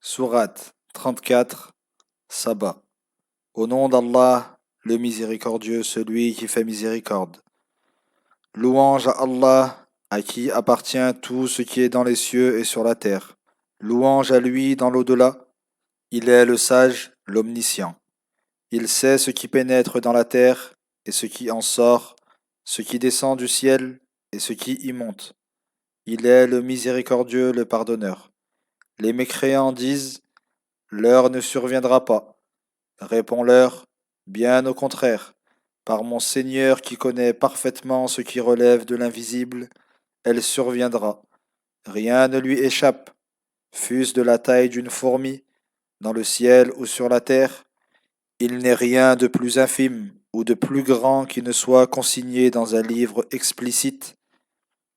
Sourate 34, Saba. Au nom d'Allah, le miséricordieux, celui qui fait miséricorde. Louange à Allah, à qui appartient tout ce qui est dans les cieux et sur la terre. Louange à lui dans l'au-delà. Il est le sage, l'omniscient. Il sait ce qui pénètre dans la terre et ce qui en sort, ce qui descend du ciel et ce qui y monte. Il est le miséricordieux, le pardonneur. Les mécréants disent: l'heure ne surviendra pas. Réponds-leur: bien au contraire, par mon Seigneur qui connaît parfaitement ce qui relève de l'invisible, elle surviendra. Rien ne lui échappe, fût-ce de la taille d'une fourmi, dans le ciel ou sur la terre. Il n'est rien de plus infime ou de plus grand qui ne soit consigné dans un livre explicite,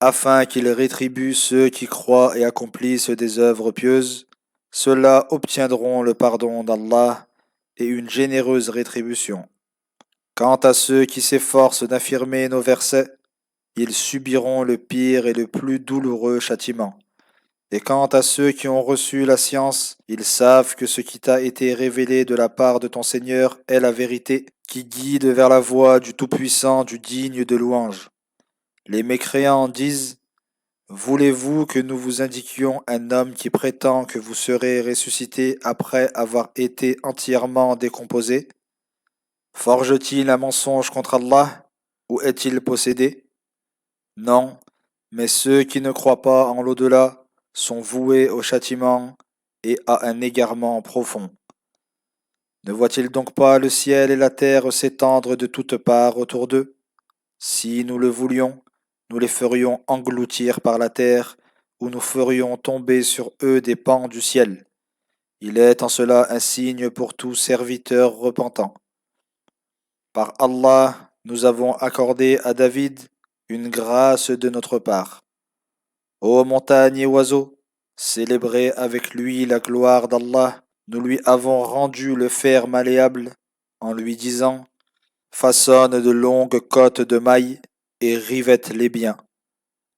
afin qu'il rétribue ceux qui croient et accomplissent des œuvres pieuses. Ceux-là obtiendront le pardon d'Allah et une généreuse rétribution. Quant à ceux qui s'efforcent d'affirmer nos versets, ils subiront le pire et le plus douloureux châtiment. Et quant à ceux qui ont reçu la science, ils savent que ce qui t'a été révélé de la part de ton Seigneur est la vérité, qui guide vers la voie du Tout-Puissant, du digne de louange. Les mécréants disent: voulez-vous que nous vous indiquions un homme qui prétend que vous serez ressuscité après avoir été entièrement décomposé? Forge-t-il un mensonge contre Allah, ou est-il possédé? Non, mais ceux qui ne croient pas en l'au-delà sont voués au châtiment et à un égarement profond. Ne voient-ils donc pas le ciel et la terre s'étendre de toutes parts autour d'eux? Si nous le voulions, nous les ferions engloutir par la terre, ou nous ferions tomber sur eux des pans du ciel. Il est en cela un signe pour tout serviteur repentant. Par Allah, nous avons accordé à David une grâce de notre part. Ô montagnes et oiseaux, célébrez avec lui la gloire d'Allah. Nous lui avons rendu le fer malléable en lui disant: façonne de longues côtes de mailles et rivette-les bien.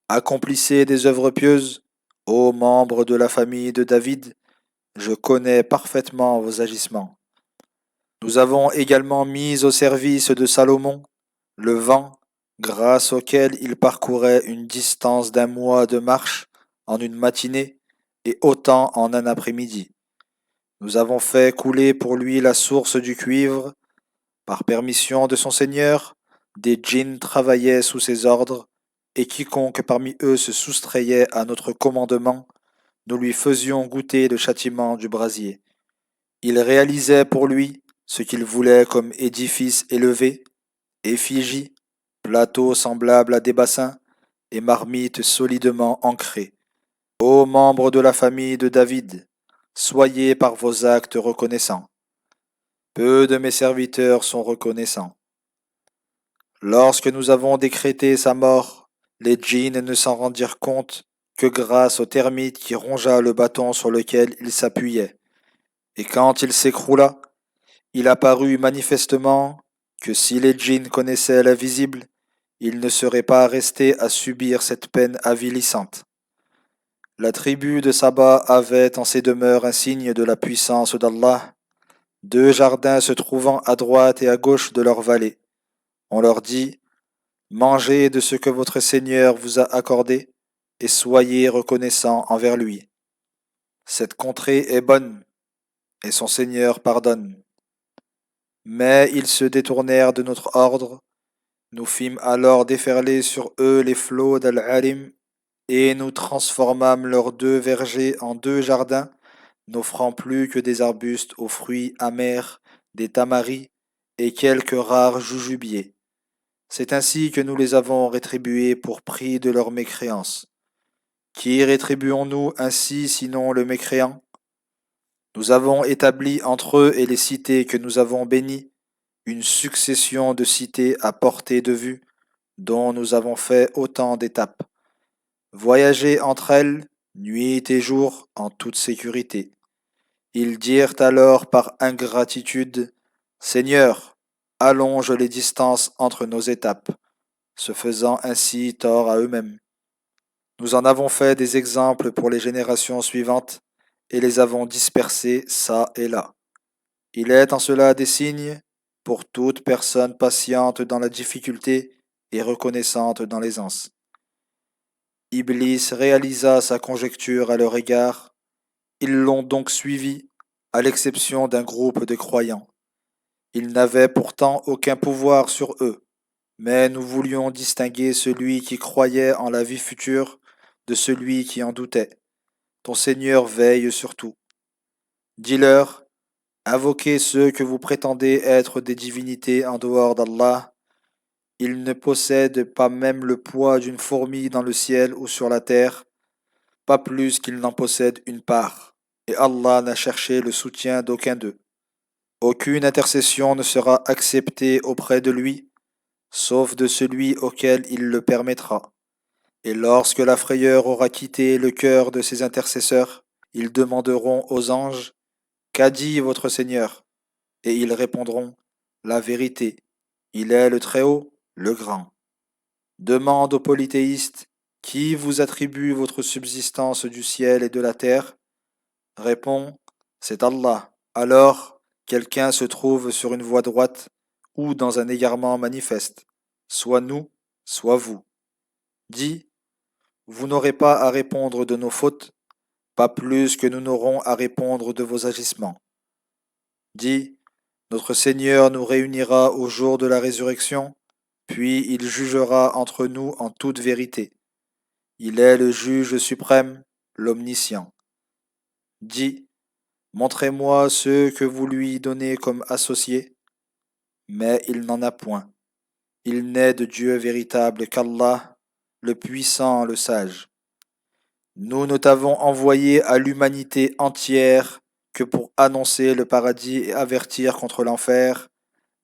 Accomplissez des œuvres pieuses, ô membres de la famille de David, je connais parfaitement vos agissements. Nous avons également mis au service de Salomon le vent, grâce auquel il parcourait une distance d'un mois de marche en une matinée et autant en un après-midi. Nous avons fait couler pour lui la source du cuivre. Par permission de son Seigneur, des djinns travaillaient sous ses ordres, et quiconque parmi eux se soustrayait à notre commandement, nous lui faisions goûter le châtiment du brasier. Il réalisait pour lui ce qu'il voulait comme édifice élevé, effigie, plateau semblable à des bassins, et marmites solidement ancrées. Ô membres de la famille de David, soyez par vos actes reconnaissants. Peu de mes serviteurs sont reconnaissants. Lorsque nous avons décrété sa mort, les djinns ne s'en rendirent compte que grâce au termite qui rongea le bâton sur lequel il s'appuyait. Et quand il s'écroula, il apparut manifestement que si les djinns connaissaient l'invisible, ils ne seraient pas restés à subir cette peine avilissante. La tribu de Saba avait en ses demeures un signe de la puissance d'Allah, 2 jardins se trouvant à droite et à gauche de leur vallée. On leur dit: mangez de ce que votre Seigneur vous a accordé, et soyez reconnaissants envers lui. Cette contrée est bonne, et son Seigneur pardonne. Mais ils se détournèrent de notre ordre. Nous fîmes alors déferler sur eux les flots d'Al-Harim, et nous transformâmes leurs 2 vergers en 2 jardins, n'offrant plus que des arbustes aux fruits amers, des tamaris et quelques rares jujubiers. C'est ainsi que nous les avons rétribués pour prix de leur mécréance. Qui rétribuons-nous ainsi sinon le mécréant? Nous avons établi entre eux et les cités que nous avons bénies une succession de cités à portée de vue, dont nous avons fait autant d'étapes. Voyagez entre elles, nuit et jour, en toute sécurité. Ils dirent alors par ingratitude: Seigneur, allonge les distances entre nos étapes, se faisant ainsi tort à eux-mêmes. Nous en avons fait des exemples pour les générations suivantes, et les avons dispersés çà et là. Il est en cela des signes pour toute personne patiente dans la difficulté et reconnaissante dans l'aisance. Iblis réalisa sa conjecture à leur égard. Ils l'ont donc suivi, à l'exception d'un groupe de croyants. Il n'avait pourtant aucun pouvoir sur eux, mais nous voulions distinguer celui qui croyait en la vie future de celui qui en doutait. Ton Seigneur veille sur tout. Dis-leur, invoquez ceux que vous prétendez être des divinités en dehors d'Allah. Ils ne possèdent pas même le poids d'une fourmi dans le ciel ou sur la terre, pas plus qu'ils n'en possèdent une part. Et Allah n'a cherché le soutien d'aucun d'eux. Aucune intercession ne sera acceptée auprès de lui, sauf de celui auquel il le permettra. Et lorsque la frayeur aura quitté le cœur de ses intercesseurs, ils demanderont aux anges, qu'a dit votre Seigneur? Et ils répondront, la vérité. Il est le Très-Haut, le Grand. Demande aux polythéistes, qui vous attribue votre subsistance du ciel et de la terre? Répond, c'est Allah. Alors, quelqu'un se trouve sur une voie droite ou dans un égarement manifeste, soit nous, soit vous. Dis, vous n'aurez pas à répondre de nos fautes, pas plus que nous n'aurons à répondre de vos agissements. Dis, notre Seigneur nous réunira au jour de la résurrection, puis il jugera entre nous en toute vérité. Il est le juge suprême, l'omniscient. Dis, montrez-moi ceux que vous lui donnez comme associés, mais il n'en a point. Il n'est de Dieu véritable qu'Allah, le puissant, le sage. Nous ne t'avons envoyé à l'humanité entière que pour annoncer le paradis et avertir contre l'enfer,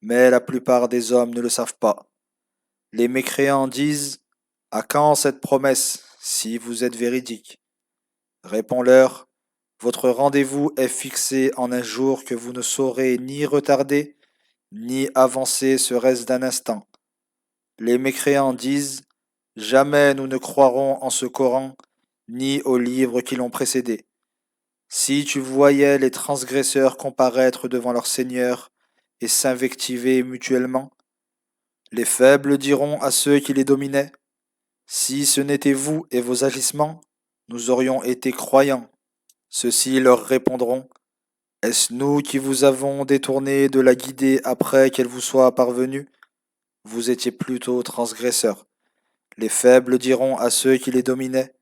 mais la plupart des hommes ne le savent pas. Les mécréants disent, à quand cette promesse, si vous êtes véridique? Réponds-leur, votre rendez-vous est fixé en un jour que vous ne saurez ni retarder, ni avancer serait-ce d'un instant. Les mécréants disent, jamais nous ne croirons en ce Coran, ni aux livres qui l'ont précédé. Si tu voyais les transgresseurs comparaître devant leur Seigneur et s'invectiver mutuellement, les faibles diront à ceux qui les dominaient, si ce n'était vous et vos agissements, nous aurions été croyants. Ceux-ci leur répondront, est-ce nous qui vous avons détourné de la guider après qu'elle vous soit parvenue? Vous étiez plutôt transgresseurs. Les faibles diront à ceux qui les dominaient,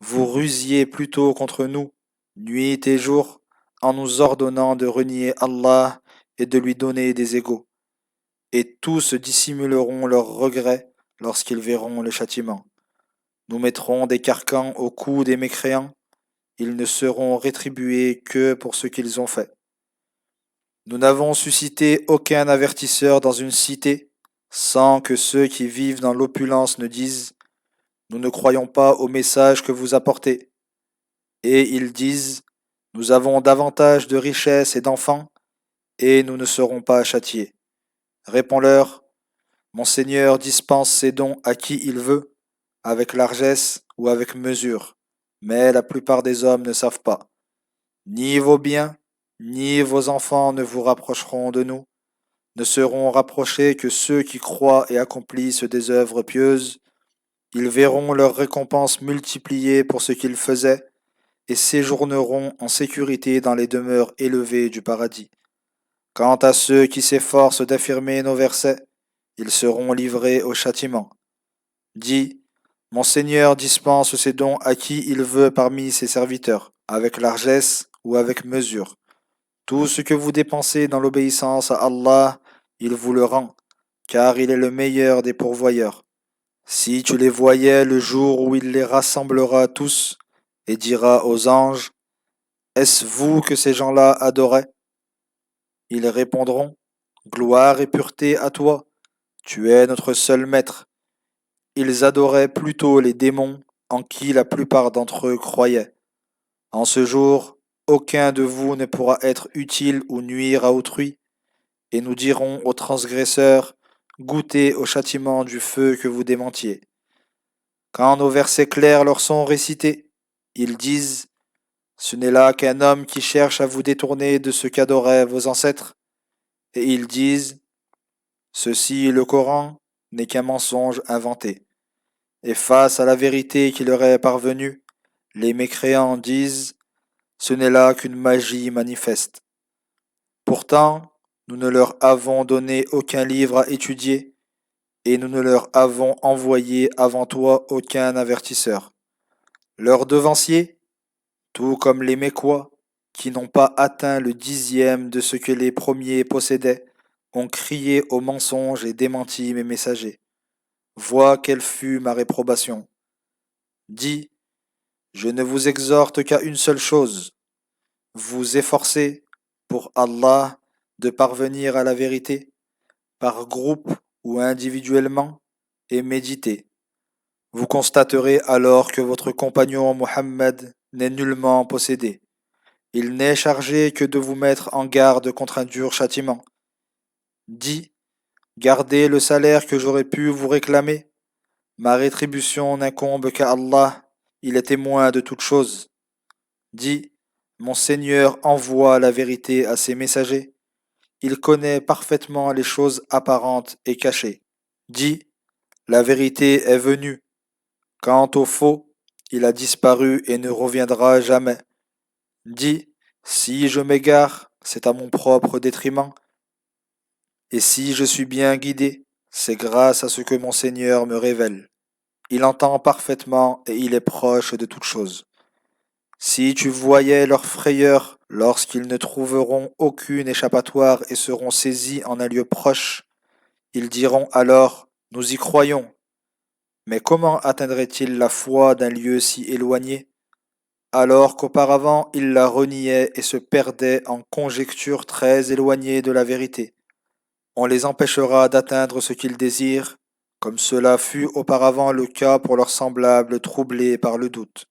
vous rusiez plutôt contre nous, nuit et jour, en nous ordonnant de renier Allah et de lui donner des égaux. Et tous dissimuleront leurs regrets lorsqu'ils verront le châtiment. Nous mettrons des carcans au cou des mécréants, ils ne seront rétribués que pour ce qu'ils ont fait. Nous n'avons suscité aucun avertisseur dans une cité, sans que ceux qui vivent dans l'opulence ne disent « Nous ne croyons pas au message que vous apportez ». Et ils disent « Nous avons davantage de richesses et d'enfants, et nous ne serons pas châtiés ». Réponds-leur « Mon Seigneur dispense ses dons à qui il veut, avec largesse ou avec mesure, mais la plupart des hommes ne savent pas. Ni vos biens, ni vos enfants ne vous rapprocheront de nous, ne seront rapprochés que ceux qui croient et accomplissent des œuvres pieuses. Ils verront leur récompense multipliée pour ce qu'ils faisaient et séjourneront en sécurité dans les demeures élevées du paradis. Quant à ceux qui s'efforcent d'affirmer nos versets, ils seront livrés au châtiment. Dis, mon Seigneur dispense ses dons à qui il veut parmi ses serviteurs, avec largesse ou avec mesure. Tout ce que vous dépensez dans l'obéissance à Allah, il vous le rend, car il est le meilleur des pourvoyeurs. Si tu les voyais le jour où il les rassemblera tous, et dira aux anges, est-ce vous que ces gens-là adoraient? Ils répondront, gloire et pureté à toi, tu es notre seul maître. Ils adoraient plutôt les démons en qui la plupart d'entre eux croyaient. En ce jour, aucun de vous ne pourra être utile ou nuire à autrui, et nous dirons aux transgresseurs, goûtez au châtiment du feu que vous démentiez. Quand nos versets clairs leur sont récités, ils disent, Ce n'est là qu'un homme qui cherche à vous détourner de ce qu'adoraient vos ancêtres, et ils disent, ceci, le Coran, n'est qu'un mensonge inventé. Et face à la vérité qui leur est parvenue, les mécréants disent, ce n'est là qu'une magie manifeste. Pourtant, nous ne leur avons donné aucun livre à étudier, et nous ne leur avons envoyé avant toi aucun avertisseur. Leurs devanciers, tout comme les Mécois, qui n'ont pas atteint le 10e de ce que les premiers possédaient, ont crié au mensonge et démenti mes messagers. Vois quelle fut ma réprobation. Dis, je ne vous exhorte qu'à une seule chose, vous efforcez, pour Allah, de parvenir à la vérité, par groupe ou individuellement, et méditez. Vous constaterez alors que votre compagnon Mohammed n'est nullement possédé. Il n'est chargé que de vous mettre en garde contre un dur châtiment. Dis, gardez le salaire que j'aurais pu vous réclamer. Ma rétribution n'incombe qu'à Allah, il est témoin de toutes choses. Dis, mon Seigneur envoie la vérité à ses messagers. Il connaît parfaitement les choses apparentes et cachées. Dis, la vérité est venue. Quant au faux, il a disparu et ne reviendra jamais. Dis, si je m'égare, c'est à mon propre détriment. Et si je suis bien guidé, c'est grâce à ce que mon Seigneur me révèle. Il entend parfaitement et il est proche de toutes choses. Si tu voyais leur frayeur lorsqu'ils ne trouveront aucune échappatoire et seront saisis en un lieu proche, ils diront alors, nous y croyons. Mais comment atteindraient-ils la foi d'un lieu si éloigné, alors qu'auparavant ils la reniaient et se perdaient en conjectures très éloignées de la vérité? On les empêchera d'atteindre ce qu'ils désirent, comme cela fut auparavant le cas pour leurs semblables troublés par le doute.